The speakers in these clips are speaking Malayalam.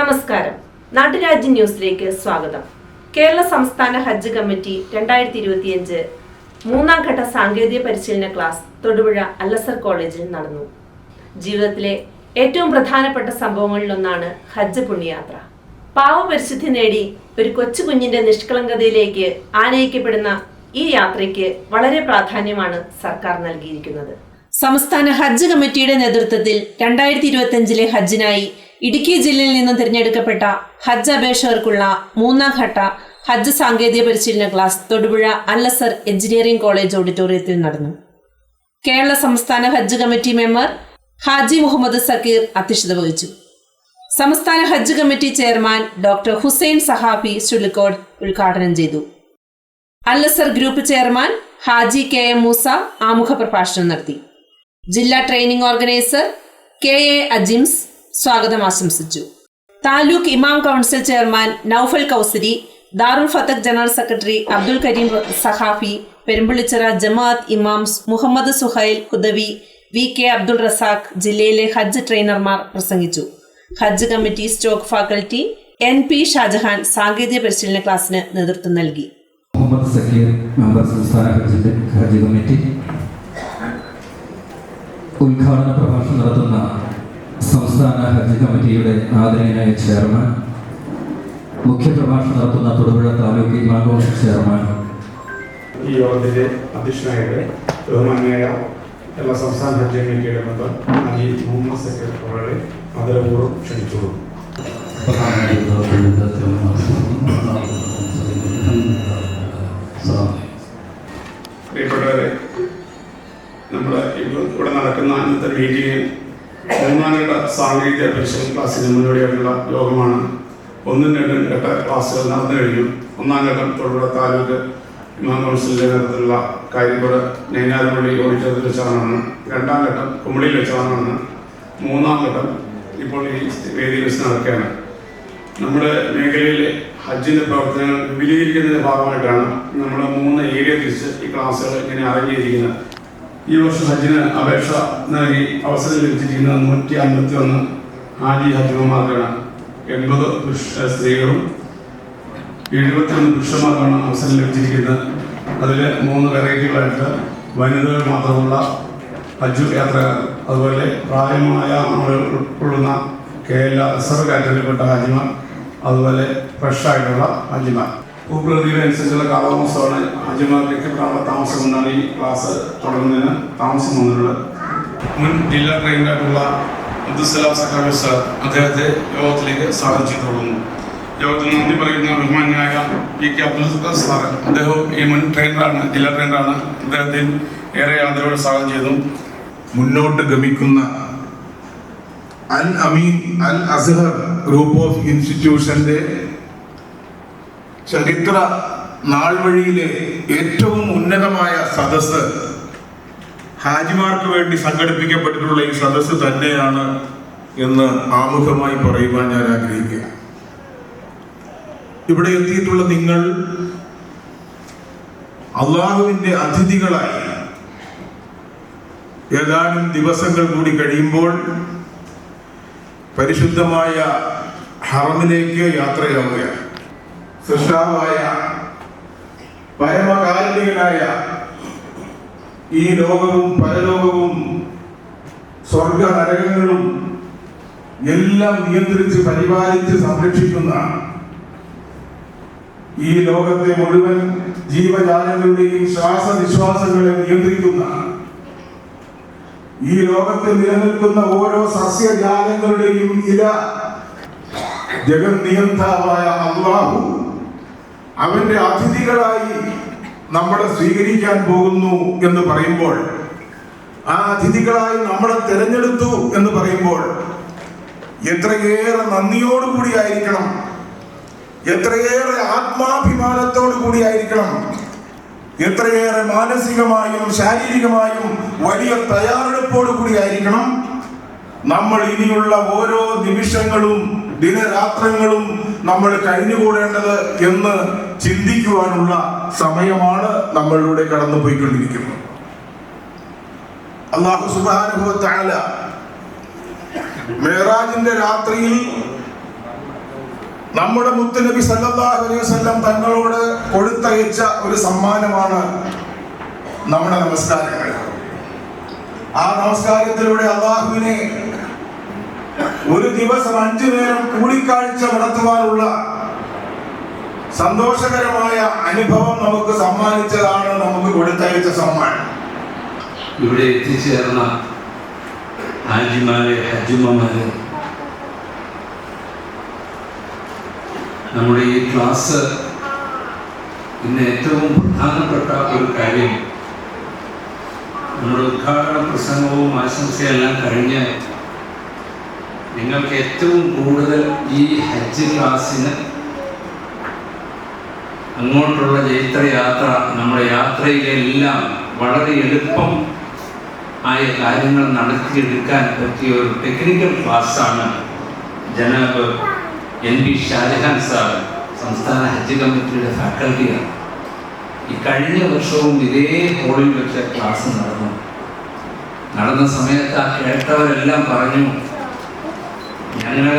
നമസ്കാരം. നാട്ടുരാജ്യ ന്യൂസിലേക്ക് സ്വാഗതം. കേരള സംസ്ഥാന ഹജ്ജ് കമ്മിറ്റി 2025 മൂന്നാം ഘട്ട സാങ്കേതിക പരിശീലന ക്ലാസ് തൊടുപുഴ അല്ലസർ കോളേജിൽ നടന്നു. ജീവിതത്തിലെ ഏറ്റവും പ്രധാനപ്പെട്ട സംഭവങ്ങളിലൊന്നാണ് ഹജ്ജ് പുണ്യയാത്ര. പാവപരിശുദ്ധി നേടി ഒരു കൊച്ചു കുഞ്ഞിന്റെ നിഷ്കളങ്കതയിലേക്ക് ആനയിക്കപ്പെടുന്ന ഈ യാത്രയ്ക്ക് വളരെ പ്രാധാന്യമാണ് സർക്കാർ നൽകിയിരിക്കുന്നത്. സംസ്ഥാന ഹജ്ജ് കമ്മിറ്റിയുടെ നേതൃത്വത്തിൽ 2025 ഹജ്ജിനായി ഇടുക്കി ജില്ലയിൽ നിന്നും തിരഞ്ഞെടുക്കപ്പെട്ട ഹജ്ജ് അപേക്ഷകർക്കുള്ള മൂന്നാം ഘട്ട ഹജ്ജ് സാങ്കേതിക പരിശീലന class Thodupuzha Al Azhar engineering college ഓഡിറ്റോറിയത്തിൽ നടന്നു. കേരള സംസ്ഥാന ഹജ്ജ് കമ്മിറ്റി മെമ്പർ ഹാജി മുഹമ്മദ് സക്കീർ അധ്യക്ഷത വഹിച്ചു. സംസ്ഥാന ഹജ്ജ് committee chairman doctor Hussain Sahafi Chullikode ഉദ്ഘാടനം ചെയ്തു. Al Azhar group chairman Haji KM Moosa ആമുഖ പ്രഭാഷണം നടത്തി. ജില്ലാ ട്രെയിനിംഗ് ഓർഗനൈസർ KA അജിംസ് സ്വാഗതം ആശംസിച്ചു. താലൂക്ക് ഇമാം council chairman Noufal Kousari, Darul Fathah general secretary Abdul Kareem Sahafi, Perumpallichira ജമാഅത്ത് ഇമാംസ് മുഹമ്മദ് സുഹൈൽ ഹുദവി, VK അബ്ദുൾ റസാഖ്, ജില്ലയിലെ ഹജ്ജ് ട്രെയിനർമാർ പ്രസംഗിച്ചു. ഹജ്ജ് committee stock faculty NP Shajahan സാങ്കേതിക പരിശീലന ക്ലാസിന് നേതൃത്വം നൽകി. മുഹമ്മദ് സക്കീർ മെമ്പർ സംസ്ഥാന ഹജ്ജ് കമ്മിറ്റി ഉദ്ഘാടന പ്രഭാഷണം നടത്തുന്ന സംസ്ഥാന ഹജ്ജ് കമ്മിറ്റിയുടെ ആദരണീയനായ ചെയർമാൻ, മുഖ്യപ്രഭാഷണം നടത്തുന്ന തൊടുപുഴ താലൂക്ക് ഇമാം കൗൺസിൽ ചെയർമാൻ, ഈ യോഗത്തിന്റെ അധ്യക്ഷനായിട്ട് ബഹുമാന്യനായ എല്ലാ സംസ്ഥാന ഹജ്ജ് കമ്മിറ്റിയുടെ മെമ്പർ ഹാജി മുഹമ്മദ് സക്കീർ അവരെ ആദരപൂർവ്വം ക്ഷണിച്ചോളൂ. പ്രിയപ്പെട്ടവരെ, നമ്മുടെ ഇവിടെ നടക്കുന്ന ഇന്നത്തെ മീറ്റിംഗ് മൂന്നാം ഘട്ട സാങ്കേതിക പരിശീലന ക്ലാസ്സിന് മുന്നോടിയായിട്ടുള്ള യോഗമാണ്. 1, 2 ഘട്ട ക്ലാസ്സുകൾ നടന്നു കഴിഞ്ഞു. ഒന്നാം ഘട്ടം തൊടുപുഴ താലൂക്ക് ഇമാം കൗൺസിലിൻ്റെ നേതൃത്വത്തിലുള്ള കാര്യംകോട് നൈനാരപ്പള്ളി ഓഡിറ്റോറിയത്തിൽ വെച്ചാണ്. രണ്ടാം ഘട്ടം കുമളിയിൽ വെച്ചാണ്. മൂന്നാം ഘട്ടം ഇപ്പോൾ ഈ വേദിയിൽ വെച്ച് നടക്കുകയാണ്. നമ്മുടെ മേഖലയിലെ ഹജ്ജിൻ്റെ പ്രവർത്തനങ്ങൾ വിപുലീകരിക്കുന്നതിൻ്റെ ഭാഗമായിട്ടാണ് നമ്മൾ 3 ഏരിയ തിരിച്ച് ഈ ക്ലാസ്സുകൾ ഇങ്ങനെ അറേഞ്ച് ചെയ്തിരിക്കുന്നത്. ഈ വർഷം ഹജ്ജിന് അപേക്ഷ നൽകി അവസരം ലഭിച്ചിരിക്കുന്നത് 151 ഹാജി ഹജ്ജിമാർക്കാണ്. 80 സ്ത്രീകളും 71 പുരുഷന്മാർക്കാണ് അവസരം ലഭിച്ചിരിക്കുന്നത്. അതിൽ 3 വെറൈറ്റികളായിട്ട് വനിതകൾ മാത്രമുള്ള ഹജ്ജ് യാത്രക്കാർ, അതുപോലെ പ്രായമായ ആളുകൾ ഉൾക്കൊള്ളുന്ന KLSR കാറ്റഗറിയിൽപ്പെട്ട ഹാജിമാർ, അതുപോലെ ഫ്രഷായിട്ടുള്ള ഹാജിമാർ. ഭൂപ്രകൃതിയുടെ അനുസരിച്ചുള്ള കാലതാമസമാണ് ഹാജിമാർക്ക് എത്തിപ്പെടാനുള്ള താമസം കൊണ്ടാണ് ഈ ക്ലാസ് തുടങ്ങുന്നതിന് താമസം വന്നിട്ടുള്ളത്. മുൻ ജില്ലാ ട്രെയിനറായിട്ടുള്ള അബ്ദുസ്സലാം സഖാഫി സാർ അദ്ദേഹത്തെ യോഗത്തിലേക്ക് സ്വാഗതം ചെയ്തു തുടങ്ങുന്നു. യോഗത്തിൽ നന്ദി പറയുന്ന ബഹുമാന്യനായ VK അബ്ദുൽ റസാഖ് സാർ, അദ്ദേഹം ഈ മുൻ ട്രെയിനറാണ്, ജില്ലാ ട്രെയിനറാണ്. അദ്ദേഹത്തെ ഏറെ ആദരവോടെ സ്വാഗതം ചെയ്തു. മുന്നോട്ട് ഗമിക്കുന്ന അൽ അമീൻ അൽ അസ്ഹർ ഗ്രൂപ്പ് ഓഫ് ഇൻസ്റ്റിറ്റ്യൂഷന്റെ ചരിത്ര നാൾവഴിയിലെ ഏറ്റവും ഉന്നതമായ സദസ്സ്, ഹാജിമാർക്ക് വേണ്ടി സംഘടിപ്പിക്കപ്പെട്ടിട്ടുള്ള ഈ സദസ്സ് തന്നെയാണ് എന്ന് ആമുഖമായി പറയുവാൻ ഞാൻ ആഗ്രഹിക്കുക. ഇവിടെ എത്തിയിട്ടുള്ള നിങ്ങൾ അള്ളാഹുവിന്റെ അതിഥികളായി ഏതാനും ദിവസങ്ങൾ കൂടി കഴിയുമ്പോൾ പരിശുദ്ധമായ ഹറമിലേക്ക് യാത്രയാവുകയാണ്. സൃഷ്ടാവായ പരമകാരുണികനായ ഈ ലോകവും പരലോകവും സ്വർഗ നരകങ്ങളും എല്ലാം നിയന്ത്രിച്ച് പരിപാലിച്ച് സംരക്ഷിക്കുന്ന, ഈ ലോകത്തെ മുഴുവൻ ജീവജാലങ്ങളുടെയും ശ്വാസനിശ്വാസങ്ങളെ നിയന്ത്രിക്കുന്ന, ഈ ലോകത്തിൽ നിലനിൽക്കുന്ന ഓരോ സസ്യജാലങ്ങളുടെയും ഇല ജഗന്നിയന്താവായ അല്ലാഹു അവന്റെ അതിഥികളായി നമ്മളെ സ്വീകരിക്കാൻ പോകുന്നു എന്ന് പറയുമ്പോൾ, ആ അതിഥികളായി നമ്മളെ തിരഞ്ഞെടുത്തു എന്ന് പറയുമ്പോൾ എത്രയേറെ നന്ദിയോടുകൂടിയായിരിക്കണം, എത്രയേറെ ആത്മാഭിമാനത്തോടു കൂടിയായിരിക്കണം, എത്രയേറെ മാനസികമായും ശാരീരികമായും വലിയ തയ്യാറെടുപ്പോടു കൂടിയായിരിക്കണം നമ്മൾ ഇനിയുള്ള ഓരോ നിമിഷങ്ങളും ദിനരാത്രങ്ങളും നമ്മൾ കഴിഞ്ഞുകൂടേണ്ടത് എന്ന് ചിന്തിക്കുവാനുള്ള സമയമാണ് നമ്മളിലൂടെ കടന്നുപോയിക്കൊണ്ടിരിക്കുന്നത്. അല്ലാഹു സുബ്ഹാനഹു വ തആല മിഅ്റാജിന്റെ രാത്രിയിൽ നമ്മുടെ മുത്തുനബി സല്ലല്ലാഹു അലൈഹി വസല്ലം തങ്ങളോട് കൊടുത്തയച്ച ഒരു സമ്മാനമാണ് നമ്മുടെ നമസ്കാരങ്ങൾ. ആ നമസ്കാരത്തിലൂടെ അള്ളാഹുവിനെ ഒരു ദിവസം 5 നേരം കൂടിക്കാഴ്ച നടത്തുവാനുള്ള സന്തോഷകരമായ അനുഭവം നമുക്ക് സമ്മാനിച്ചതാണ് നമുക്ക് കൊടുത്തയച്ച സമ്മാനം. ഇവിടെ എത്തിച്ചേർന്ന ഹാജിമാരെ, ഹജ്ജുമ്മമാരെ, നമ്മുടെ ഈ ക്ലാസ് ഇന്ന് ഏറ്റവും പ്രധാനപ്പെട്ട ഒരു കാര്യം, നമ്മുടെ ഉദ്ഘാടന പ്രസംഗവും ആശംസയെല്ലാം കഴിഞ്ഞ് നിങ്ങൾക്ക് ഏറ്റവും കൂടുതൽ ഈ ഹജ്ജ് ക്ലാസ്സിന് അങ്ങോട്ടുള്ള ചൈത്രയാത്ര, നമ്മുടെ യാത്രയിലെല്ലാം വളരെ എളുപ്പം ആയ കാര്യങ്ങൾ നടത്തിയെടുക്കാൻ പറ്റിയ ഒരു ടെക്നിക്കൽ ക്ലാസ്സാണ് ജനാബ് NB ഷാജഹാൻ സാർ, സംസ്ഥാന ഹജ്ജ് കമ്മിറ്റിയുടെ ഫാക്കൽറ്റിയാണ്. ഈ കഴിഞ്ഞ വർഷവും ഇതേ ഹോളിൽ വെച്ച ക്ലാസ് നടന്ന സമയത്ത് ആ കേട്ടവരെല്ലാം പറഞ്ഞു, ഞങ്ങൾ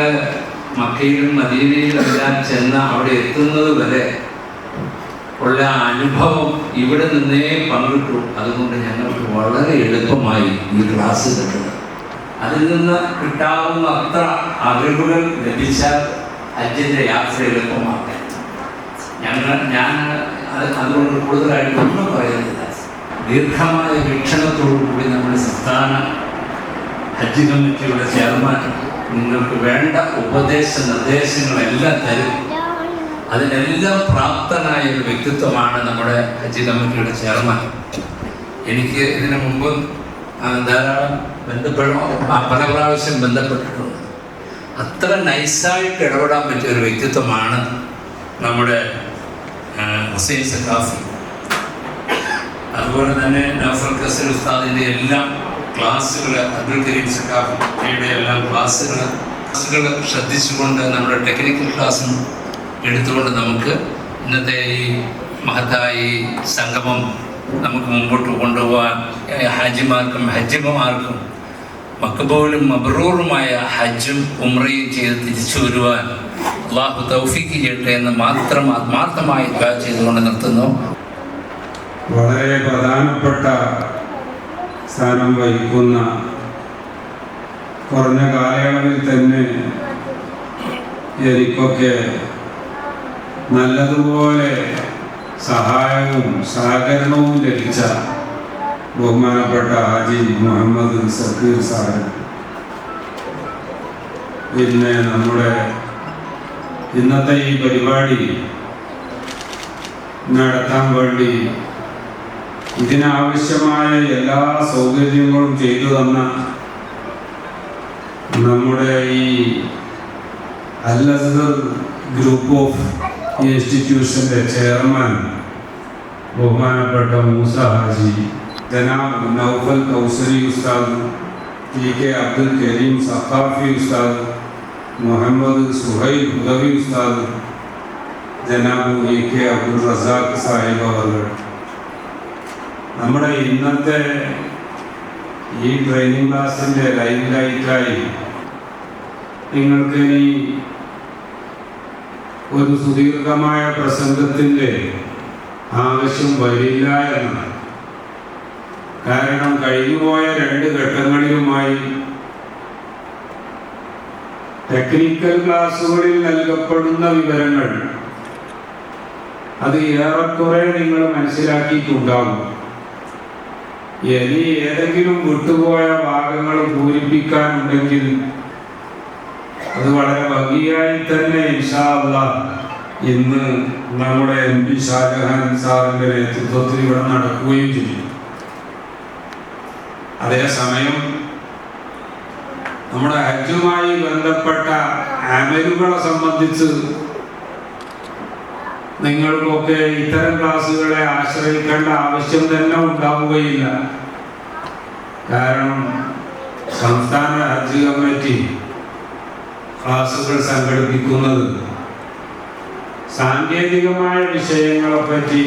മക്കയിലും മദീനയിലും എല്ലാം ചെന്ന് അവിടെ എത്തുന്നത് വരെ ഉള്ള അനുഭവം ഇവിടെ നിന്നേ പങ്കിട്ടു. അതുകൊണ്ട് ഞങ്ങൾക്ക് വളരെ എളുപ്പമായി ഈ ക്ലാസ് കിട്ടുന്നത്. അതിൽ നിന്ന് കിട്ടാവുന്ന അത്ര അറിവുകൾ ലഭിച്ചാൽ ഹജ്ജിൻ്റെ യാത്ര എളുപ്പമാക്കാൻ ഞാൻ അതുകൊണ്ട് കൂടുതലായിട്ട് ഒന്നും പറയുന്നില്ല. ദീർഘമായ വീക്ഷണത്തോടു കൂടി നമ്മുടെ സംസ്ഥാന ഹജ്ജ് കമ്മിറ്റിയുടെ ചെയർമാൻ നിങ്ങൾക്ക് വേണ്ട ഉപദേശ നിർദ്ദേശങ്ങളെല്ലാം തരും. അതിനെല്ലാം പ്രാപ്തനായ ഒരു വ്യക്തിത്വമാണ് നമ്മുടെ ഹജ്ജ് കമ്മിറ്റിയുടെ ചെയർമാൻ. എനിക്ക് ഇതിനു മുമ്പ് ധാരാളം പല പ്രാവശ്യം ബന്ധപ്പെട്ടിട്ടുണ്ട്. അത്ര നൈസായിട്ട് ഇടപെടാൻ പറ്റിയ ഒരു വ്യക്തിത്വമാണ് നമ്മുടെ ഹുസൈൻ സഖാഫി. അതുപോലെ തന്നെ നൗഫൽ ഖസർ ഉസ്താദിൻ്റെ എല്ലാം ക്ലാസ്സുകൾ, അബ്ദുൽ കരീം സഖാഫിയുടെ എല്ലാം ക്ലാസ്സുകൾ ശ്രദ്ധിച്ചുകൊണ്ട് നമ്മുടെ ടെക്നിക്കൽ ക്ലാസ്സും എടുത്തുകൊണ്ട് നമുക്ക് ഇന്നത്തെ ഈ മഹത്തായ സംഗമം നമുക്ക് മുമ്പോട്ട് കൊണ്ടുപോകാൻ ഹാജിമാർക്കും ഹജ്ജിമാർക്കും മക്ബൂലും മബ്റൂറുമായ ഹജ്ജും ഉംറയും ചെയ്ത് തിരിച്ചു വരുവാൻ അല്ലാഹു തൗഫീഖ് ചെയ്യട്ടെ എന്ന് മാത്രം ആത്മാർത്ഥമായി ദുആ ചെയ്തുകൊണ്ട് നിർത്തുന്നു. വളരെ പ്രധാനപ്പെട്ട സ്ഥാനം വഹിക്കുന്ന, കുറഞ്ഞ കാലയളവിൽ തന്നെ എനിക്കൊക്കെ നല്ലതുപോലെ സഹായവും സഹകരണവും ലഭിച്ച ബഹുമാനപ്പെട്ട ഹാജി മുഹമ്മദ് സക്കീർ സാഹിബ്, പിന്നെ നമ്മുടെ ഇന്നത്തെ ഈ പരിപാടി നടത്താൻ വേണ്ടി ഇതിനാവശ്യമായ എല്ലാ സൗകര്യങ്ങളും ചെയ്തു തന്ന നമ്മുടെ ഈ അൽ അസ്ഹർ ഗ്രൂപ്പ് ഓഫ് ഇൻസ്റ്റിറ്റ്യൂഷൻ്റെ ചെയർമാൻ ബഹുമാനപ്പെട്ട മൂസ ഹാജി, ജനാബ് നൗഫൽ കൗസരി ഉസ്താദ്, TK അബ്ദുൽ കരീം സഖാഫി ഉസ്താദ്, മുഹമ്മദ് സുഹൈൽ ഹുദവി ഉസ്താദ്, ജനാബ് AK അബ്ദുൽ റസാഖ് സാഹിബ് അവർ, നമ്മുടെ ഇന്നത്തെ ഈ ട്രെയിനിങ് ക്ലാസിൻ്റെ ലൈവ് ലൈറ്റായി നിങ്ങൾക്ക് ഇനി ഒരു സുദീർഘമായ പ്രസംഗത്തിൻ്റെ ആവശ്യം വരില്ല എന്നാണ്. കാരണം കഴിഞ്ഞുപോയ 2 ഘട്ടങ്ങളിലുമായി ടെക്നിക്കൽ ക്ലാസ്സുകളിൽ നൽകപ്പെടുന്ന വിവരങ്ങൾ അത് ഏറെക്കുറെ നിങ്ങൾ മനസ്സിലാക്കിയിട്ടുണ്ടാകും. ഇനി ഏതെങ്കിലും വിട്ടുപോയ ഭാഗങ്ങൾ പൂരിപ്പിക്കാനുണ്ടെങ്കിൽ അത് വളരെ ഭംഗിയായി തന്നെ ഇൻഷാ അല്ലാഹ് ഇന്ന് നമ്മുടെ NB ഷാജഹാൻ സാറിൻ്റെ നേതൃത്വത്തിൽ ഇവിടെ നടക്കുകയും ചെയ്യും. അതേസമയം നമ്മുടെ ഹജ്ജുമായി ബന്ധപ്പെട്ട അമലുകളെ സംബന്ധിച്ച് നിങ്ങൾക്കൊക്കെ ഇത്തരം ക്ലാസ്സുകളെ ആശ്രയിക്കേണ്ട ആവശ്യം തന്നെ ഉണ്ടാവുകയില്ല. കാരണം സംസ്ഥാന ഹജ്ജ് കമ്മിറ്റി ക്ലാസ്സുകൾ സംഘടിപ്പിക്കുന്നത് സാങ്കേതികമായ വിഷയങ്ങളെപ്പറ്റി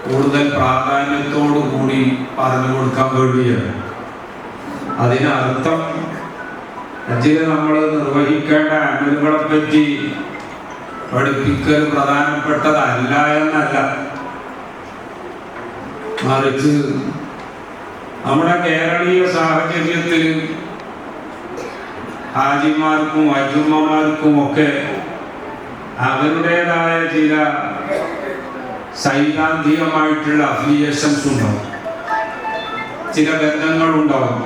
കൂടുതൽ പ്രാധാന്യത്തോടു കൂടി പറഞ്ഞു കൊടുക്കാൻ വേണ്ടിയാണ്. അതിനർത്ഥം ഹജ്ജിൽ നമ്മൾ നിർവഹിക്കേണ്ട അമലുകളെപ്പറ്റി പഠിപ്പിക്കൽ പ്രധാനപ്പെട്ടതല്ല എന്നല്ല, മറിച്ച് നമ്മുടെ കേരളീയ സാഹചര്യത്തിൽ ഹാജിമാർക്കും അജുമ്മമാർക്കും ഒക്കെ അവരുടേതായ ചില സൈദ്ധാന്തികമായിട്ടുള്ള അഫിലിയേഷൻസ് ഉണ്ടാവും, ചില ബന്ധങ്ങളുണ്ടാവും.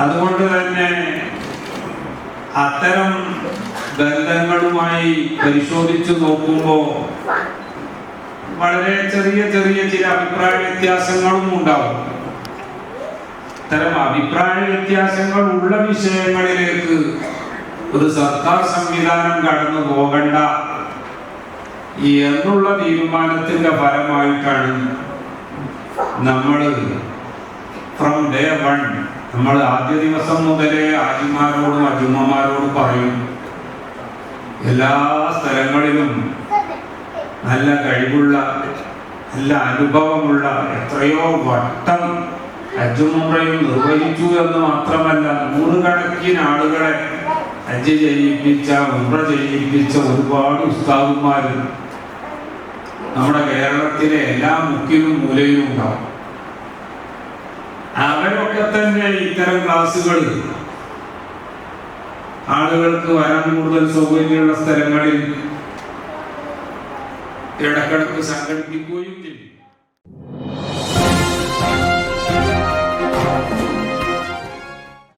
അതുകൊണ്ട് തന്നെ അത്തരം ബന്ധങ്ങളുമായി പരിശോധിച്ചു നോക്കുമ്പോൾ വളരെ ചെറിയ ചെറിയ ചില അഭിപ്രായ വ്യത്യാസങ്ങളും ഉണ്ടാവും. അത്തരം അഭിപ്രായ വ്യത്യാസങ്ങൾ ഉള്ള വിഷയങ്ങളിലേക്ക് ഒരു സർക്കാർ സംവിധാനം കടന്നു പോകണ്ട എന്നുള്ള തീരുമാനത്തിന്റെ ഫലമായിട്ടാണ് നമ്മൾ ഫ്രം ഡേ വൺ നമ്മൾ ആദ്യ ദിവസം മുതലേ ഹാജിമാരോടും അജുമ്മമാരോടും പറയും, എല്ലാ സ്ഥലങ്ങളിലും നല്ല കഴിവുള്ള, നല്ല അനുഭവമുള്ള, എത്രയോ വട്ടം ഹജ്ജും ഉംറയും നിർവഹിച്ചു എന്ന് മാത്രമല്ല, നൂറുകണക്കിന് ആളുകളെ ഹജ്ജ് ചെയ്യിപ്പിച്ച, ഉംറ ചെയ്യിപ്പിച്ച ഒരുപാട് ഉസ്താദുമാർ നമ്മുടെ കേരളത്തിലെ എല്ലാ മുക്കിലും മൂലയിലും ഉണ്ടാവും. അവരൊക്കെ തന്നെ ഇത്തരം ക്ലാസ്സുകൾ ആളുകൾക്ക് വരാൻ കൂടുതൽ സൗകര്യമുള്ള സ്ഥലങ്ങളിൽ ഇടക്കിടക്ക് സംഘടിപ്പിക്കുകയും ചെയ്യും.